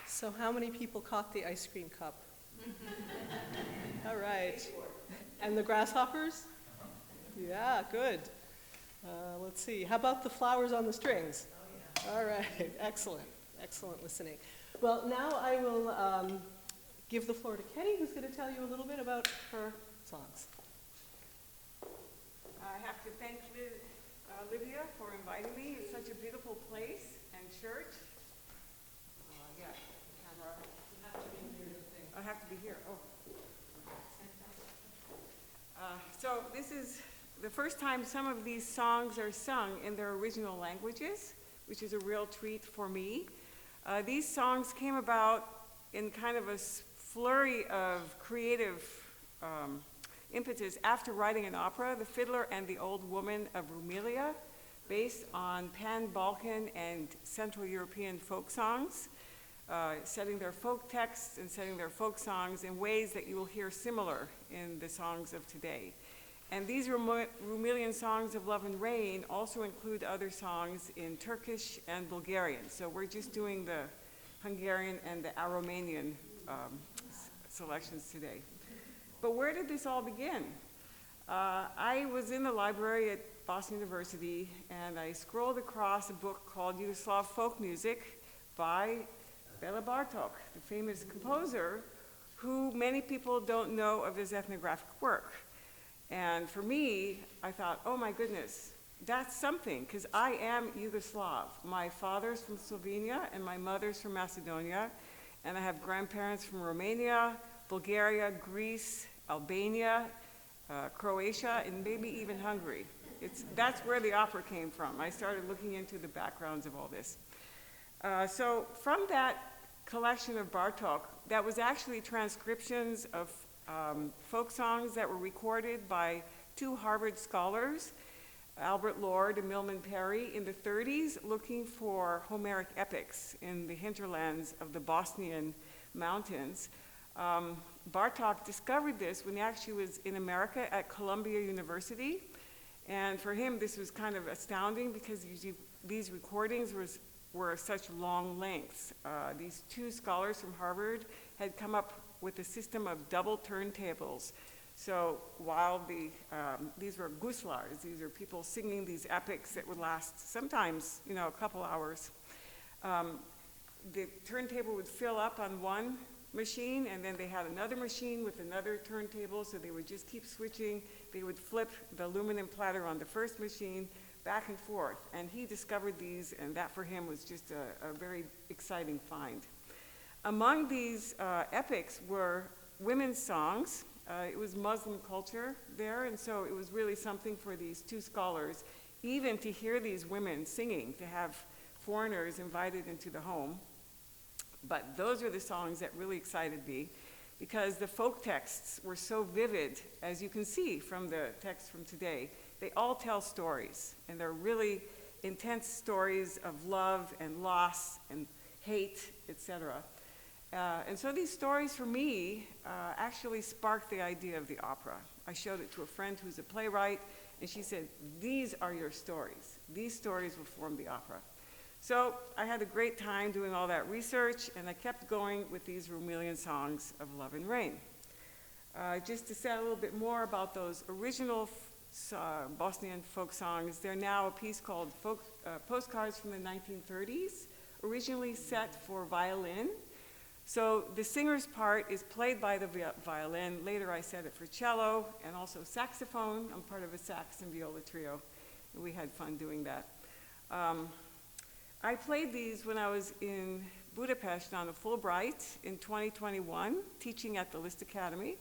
So how many people caught the ice cream cup? All right. And the grasshoppers? Yeah, good. Let's see. How about the flowers on the strings? Oh, yeah. All right. Excellent. Excellent listening. Well, now I will give the floor to Ketty, who's going to tell you a little bit about her songs. I have to thank Livia for inviting me. It's such a beautiful place and church. Yeah, camera. You have to be here. I have to be here. Oh. So this is the first time some of these songs are sung in their original languages, which is a real treat for me. These songs came about in kind of a flurry of creative impetus after writing an opera, The Fiddler and the Old Woman of Rumelia, based on Pan-Balkan and Central European folk songs, setting their folk texts and setting their folk songs in ways that you will hear similar in the songs of today. And these Rumelian songs of love and rain also include other songs in Turkish and Bulgarian. So we're just doing the Hungarian and the Aromanian selections today. But where did this all begin? I was in the library at Boston University, and I scrolled across a book called Yugoslav Folk Music by Bela Bartok, the famous composer, who many people don't know of his ethnographic work. And for me, I thought, oh my goodness, that's something, because I am Yugoslav. My father's from Slovenia, and my mother's from Macedonia, and I have grandparents from Romania, Bulgaria, Greece, Albania, Croatia, and maybe even Hungary. That's where the opera came from. I started looking into the backgrounds of all this. So from that collection of Bartok, that was actually transcriptions of folk songs that were recorded by two Harvard scholars, Albert Lord and Milman Perry, in the 30s, looking for Homeric epics in the hinterlands of the Bosnian mountains. Bartok discovered this when he actually was in America at Columbia University. And for him, this was kind of astounding because these recordings were such long lengths. These two scholars from Harvard had come up with a system of double turntables. So while these were guslars, these are people singing these epics that would last sometimes, a couple hours. The turntable would fill up on one machine, and then they had another machine with another turntable, so they would just keep switching. They would flip the aluminum platter on the first machine back and forth. And he discovered these, and that for him was just a very exciting find. Among these epics were women's songs. It was Muslim culture there, and so it was really something for these two scholars, even to hear these women singing, to have foreigners invited into the home. But those are the songs that really excited me, because the folk texts were so vivid, as you can see from the text from today. They all tell stories, and they're really intense stories of love and loss and hate, etc. And so these stories for me actually sparked the idea of the opera. I showed it to a friend who's a playwright, and she said, "These are your stories. These stories will form the opera." So I had a great time doing all that research, and I kept going with these Rumelian songs of love and rain. Just to say a little bit more about those original Bosnian folk songs, they're now a piece called Postcards from the 1930s, originally set for violin. So the singer's part is played by the violin. Later I set it for cello and also saxophone. I'm part of a sax and viola trio, and we had fun doing that. I played these when I was in Budapest on a Fulbright in 2021, teaching at the Liszt Academy.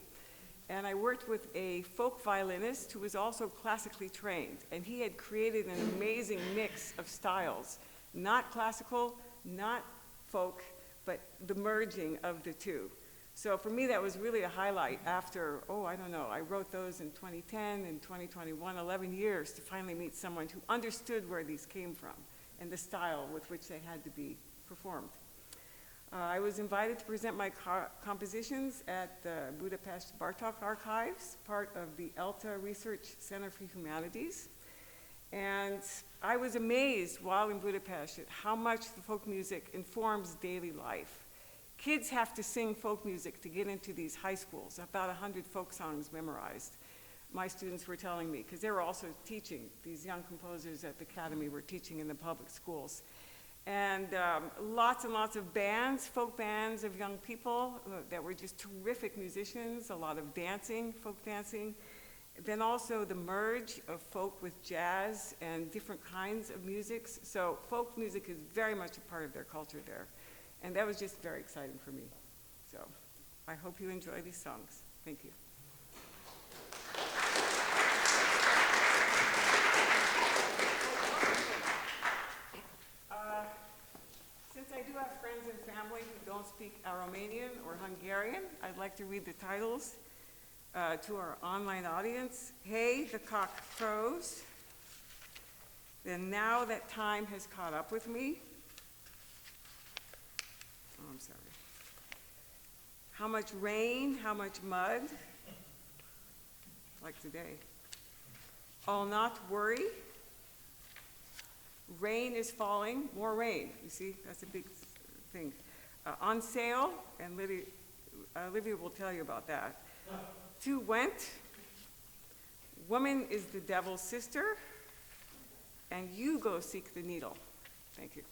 And I worked with a folk violinist who was also classically trained. And he had created an amazing mix of styles, not classical, not folk, but the merging of the two. So for me, that was really a highlight after, I wrote those in 2010 and 2021, 11 years to finally meet someone who understood where these came from and the style with which they had to be performed. I was invited to present my compositions at the Budapest Bartók Archives, part of the ELTA Research Center for Humanities. And I was amazed while in Budapest at how much the folk music informs daily life. Kids have to sing folk music to get into these high schools, about 100 folk songs memorized. My students were telling me, because they were also teaching, these young composers at the Academy were teaching in the public schools. And lots and lots of bands, folk bands of young people that were just terrific musicians, a lot of dancing, folk dancing. Then also the merge of folk with jazz and different kinds of musics. So folk music is very much a part of their culture there. And that was just very exciting for me. So I hope you enjoy these songs. Thank you. Since I do have friends and family who don't speak Romanian or Hungarian, I'd like to read the titles to our online audience. Hey, the cock crows. Then now that time has caught up with me. Oh, I'm sorry. How much rain, how much mud? Like today. I'll not worry. Rain is falling, more rain. You see, that's a big thing. On sale, and Livia will tell you about that. To went, woman is the devil's sister, and you go seek the needle. Thank you.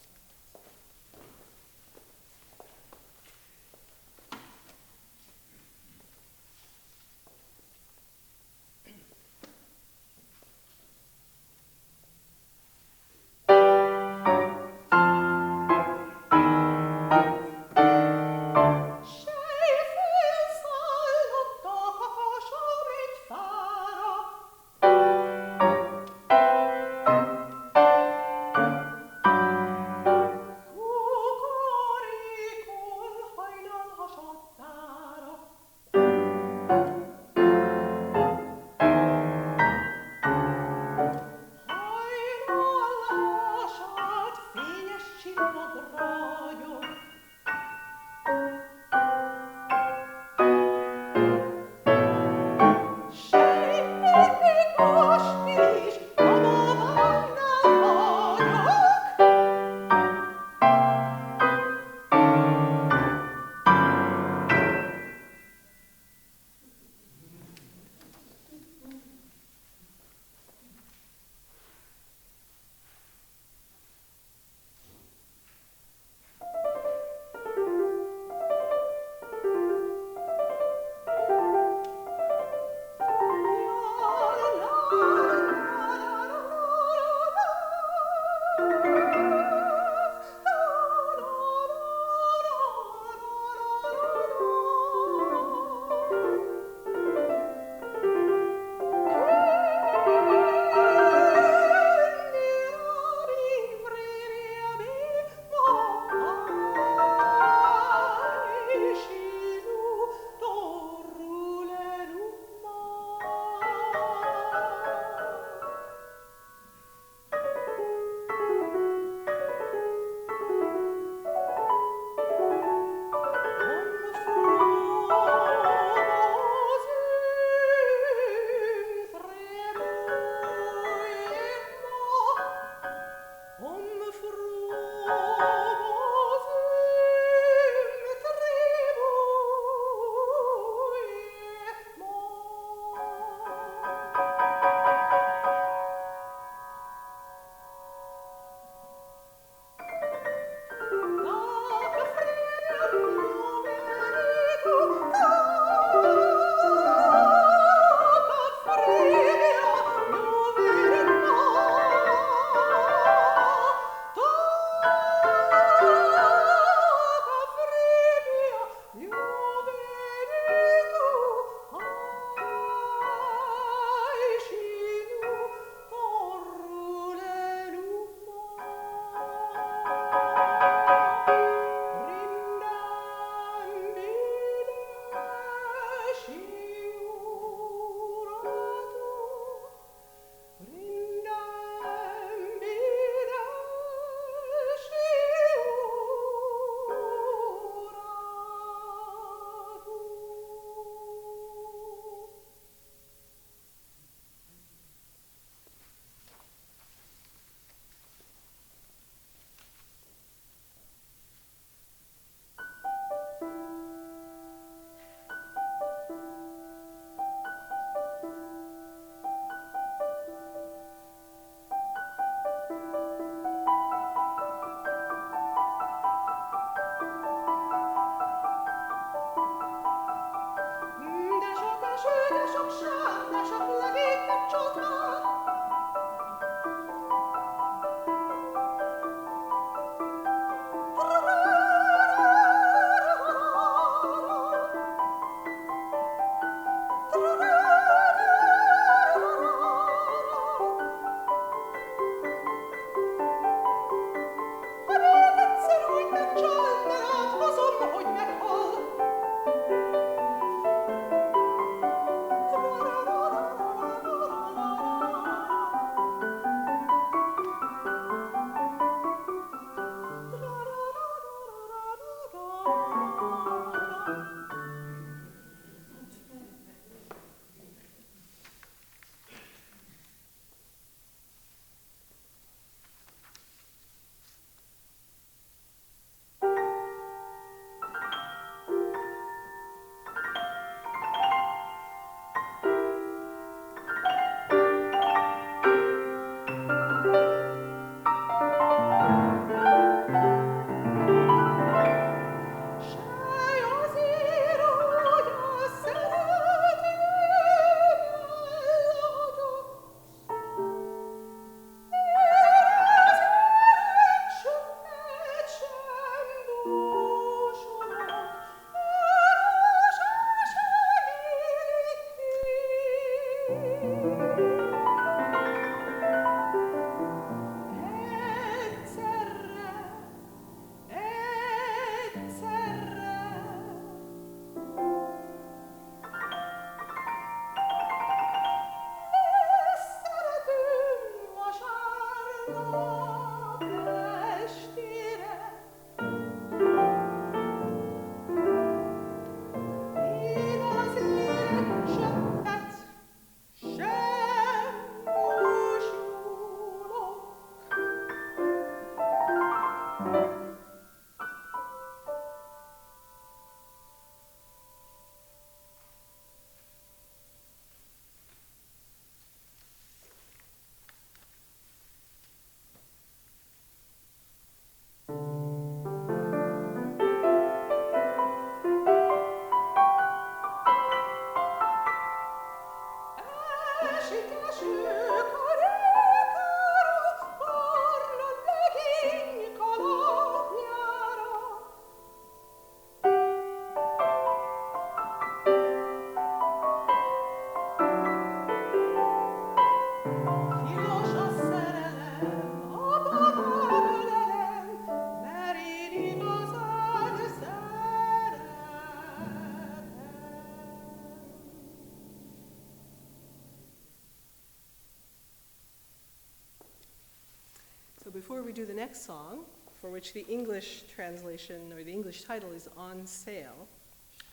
So before we do the next song, for which the English translation or the English title is On Sale,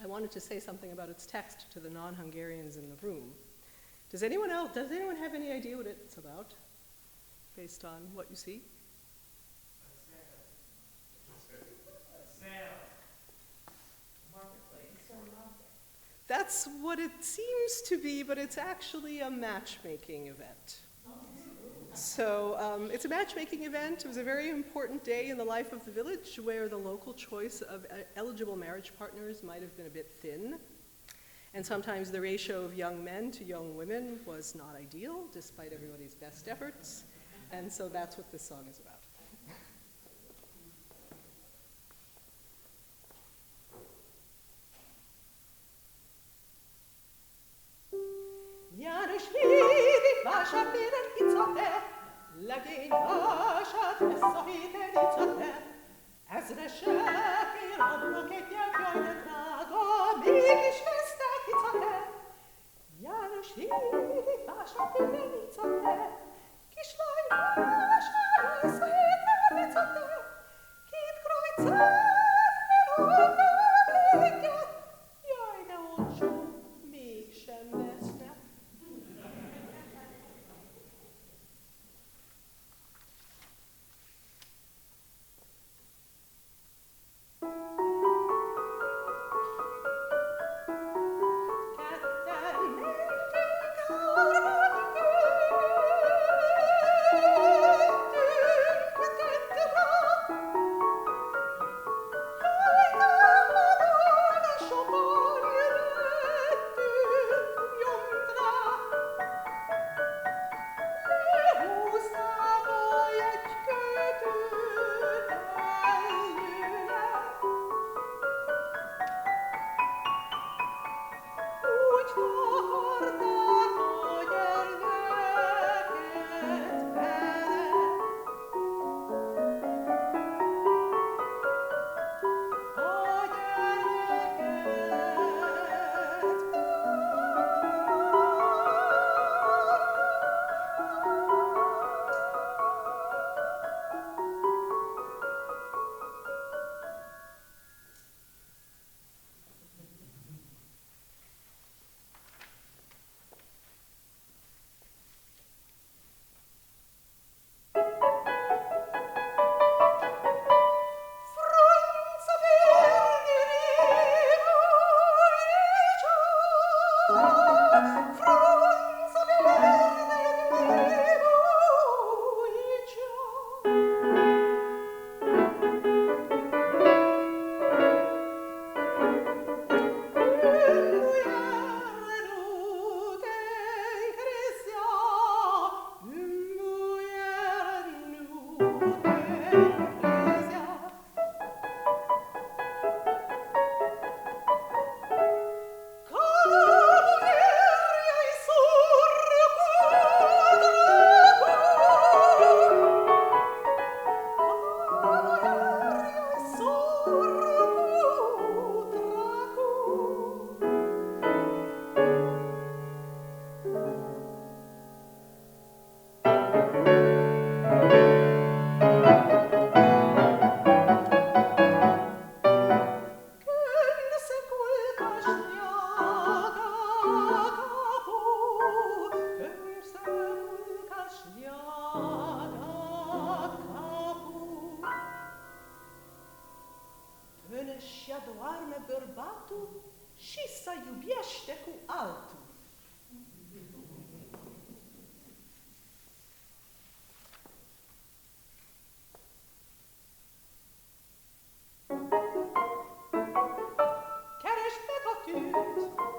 I wanted to say something about its text to the non-Hungarians in the room. Does anyone have any idea what it's about, based on what you see? That's what it seems to be, but it's actually a matchmaking event. So it's a matchmaking event. It was a very important day in the life of the village where the local choice of eligible marriage partners might have been a bit thin. And sometimes the ratio of young men to young women was not ideal, despite everybody's best efforts. And so that's what this song is about. János védik vásár téren icate, legény vását messz a héten icate, ezresek ér ablak egyet, jaj de drága, mégis vesztek icate. János védik vásár téren icate, kislány vásár lesz a héten icate, két krajcár elhoznak egyet, jaj de olcsó, mégsem lesznek.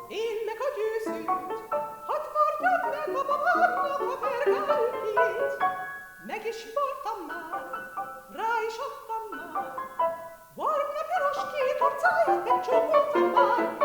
Én meg a győzőt, hadd vardjad meg a babát! Margarit, meg is voltam már, rá is adtam már, barna piros két arcáját megcsókoltam már.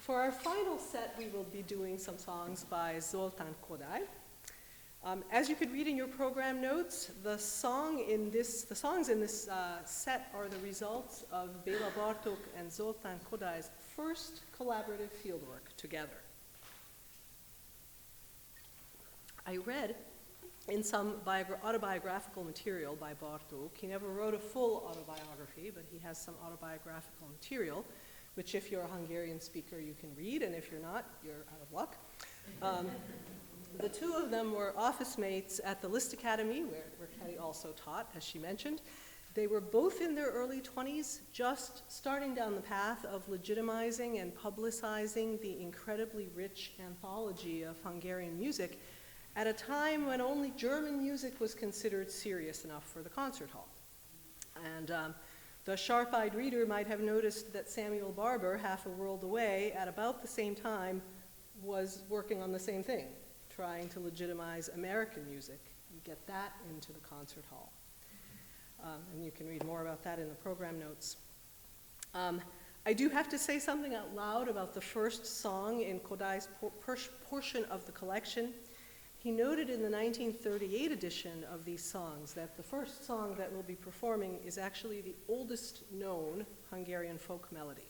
For our final set, we will be doing some songs by Zoltán Kodály. As you could read in your program notes, the songs in this set are the results of Béla Bartók and Zoltán Kodály's first collaborative fieldwork together. I read in some autobiographical material by Bartók. He never wrote a full autobiography, but he has some autobiographical material, which if you're a Hungarian speaker, you can read, and if you're not, you're out of luck. The two of them were office mates at the Liszt Academy, where Ketty also taught, as she mentioned. They were both in their early 20s, just starting down the path of legitimizing and publicizing the incredibly rich anthology of Hungarian music at a time when only German music was considered serious enough for the concert hall. And the sharp-eyed reader might have noticed that Samuel Barber, half a world away, at about the same time, was working on the same thing, trying to legitimize American music and get that into the concert hall. And you can read more about that in the program notes. I do have to say something out loud about the first song in Kodály's portion of the collection. He noted in the 1938 edition of these songs that the first song that we'll be performing is actually the oldest known Hungarian folk melody.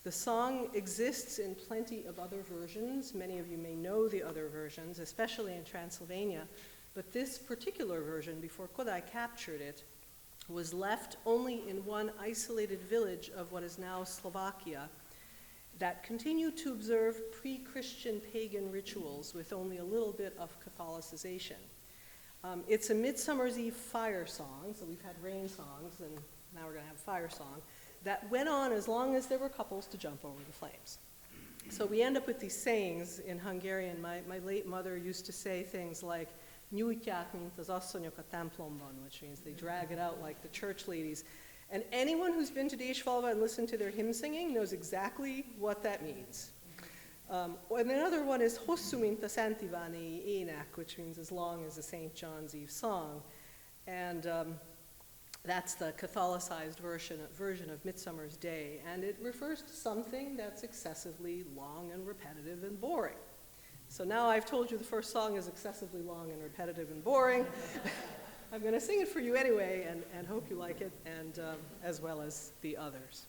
The song exists in plenty of other versions. Many of you may know the other versions, especially in Transylvania, but this particular version, before Kodály captured it, was left only in one isolated village of what is now Slovakia that continued to observe pre-Christian pagan rituals with only a little bit of Catholicization. It's a Midsummer's Eve fire song, so we've had rain songs, and now we're going to have a fire song, that went on as long as there were couples to jump over the flames. So we end up with these sayings in Hungarian. My late mother used to say things like, nyújtják, mint az asszonyok a templomban, which means they drag it out like the church ladies. And anyone who's been to Dézsfalva and listened to their hymn singing knows exactly what that means. And another one is hosszú, mint a Szent Iváni ének, which means as long as the St. John's Eve song. And that's the Catholicized version of Midsummer's Day. And it refers to something that's excessively long and repetitive and boring. So now I've told you the first song is excessively long and repetitive and boring. I'm going to sing it for you anyway, and hope you like it, and as well as the others.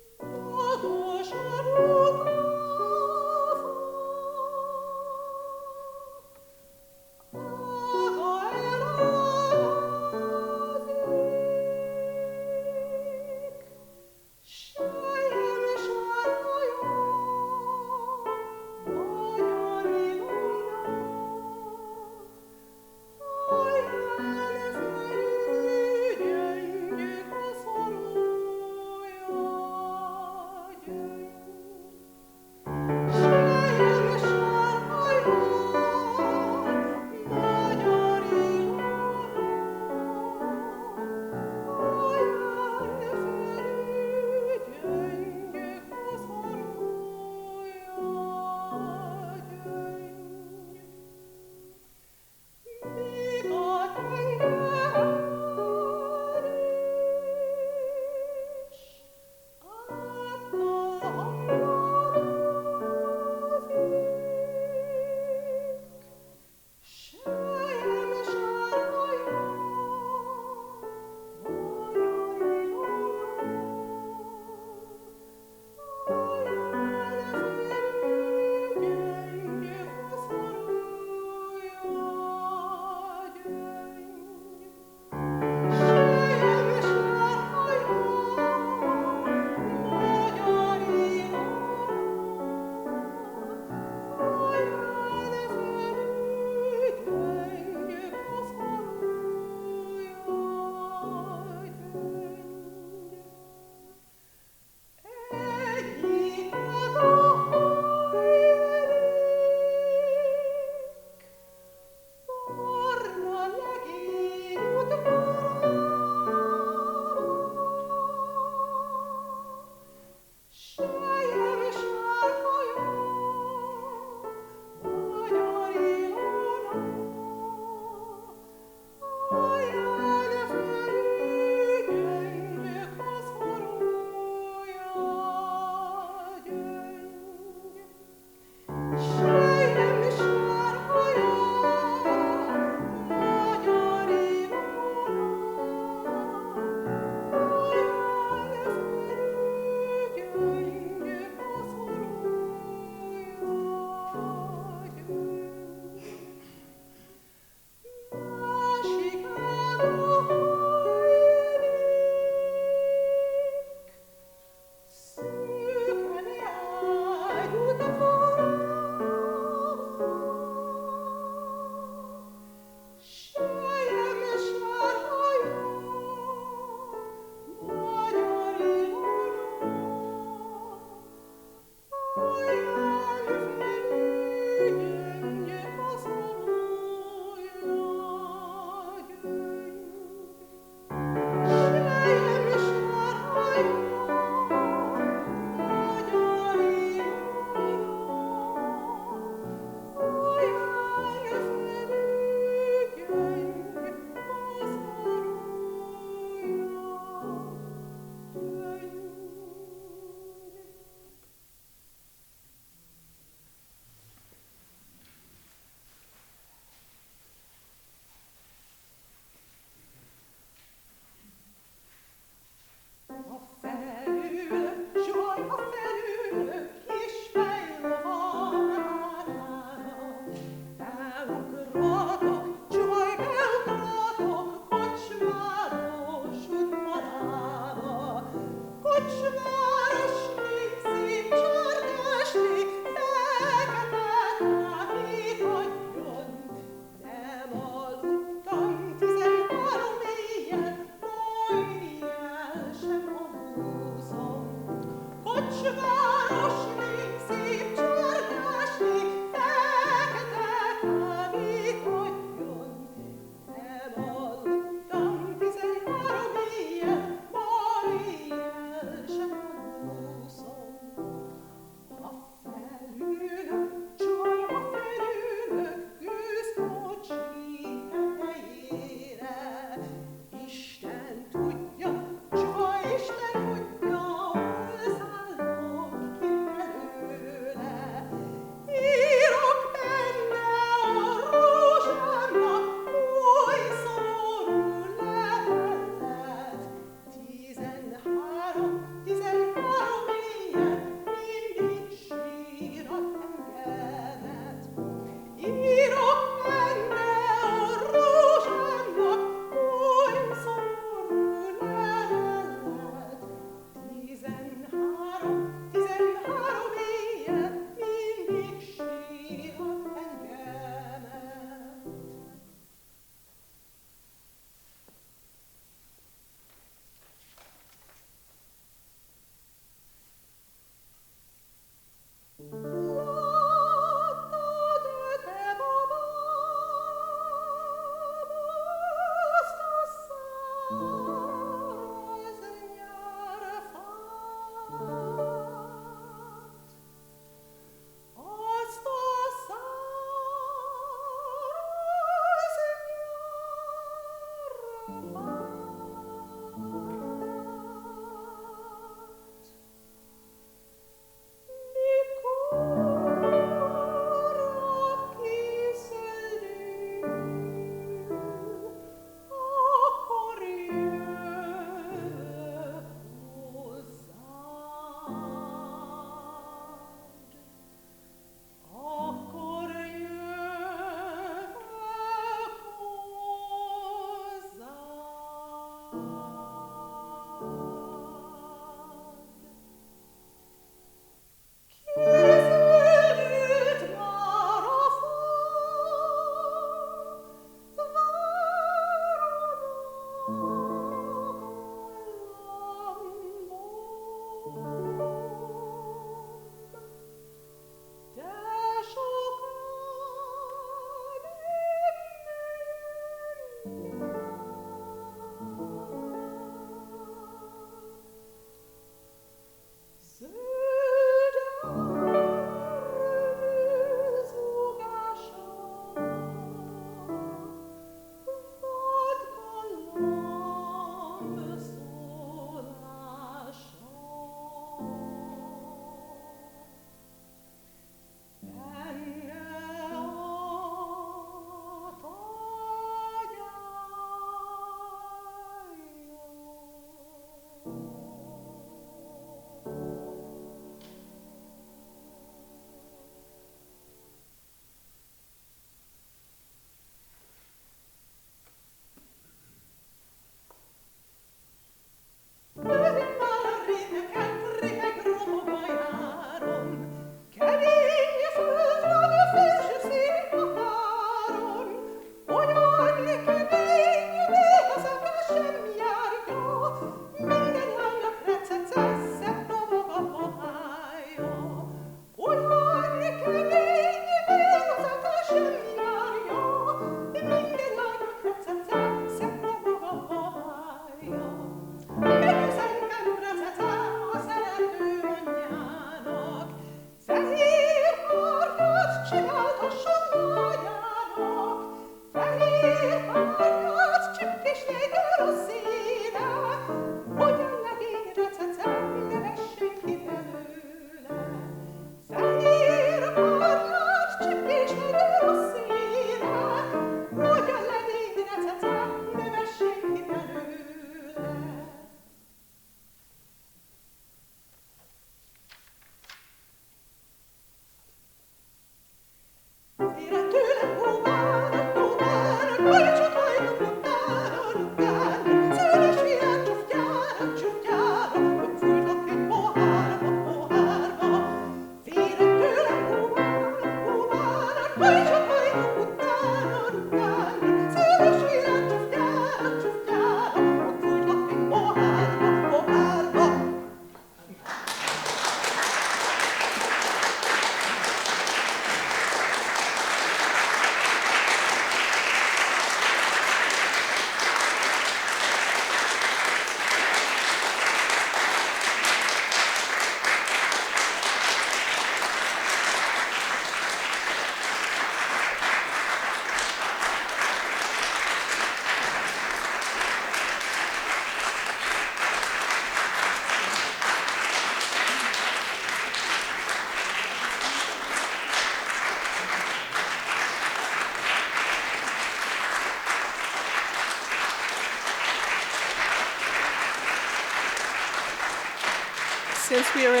since we are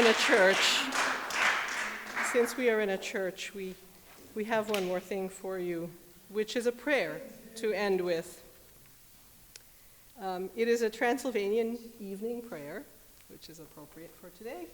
in a church, we have one more thing for you, which is a prayer to end with. It is a Transylvanian evening prayer, which is appropriate for today.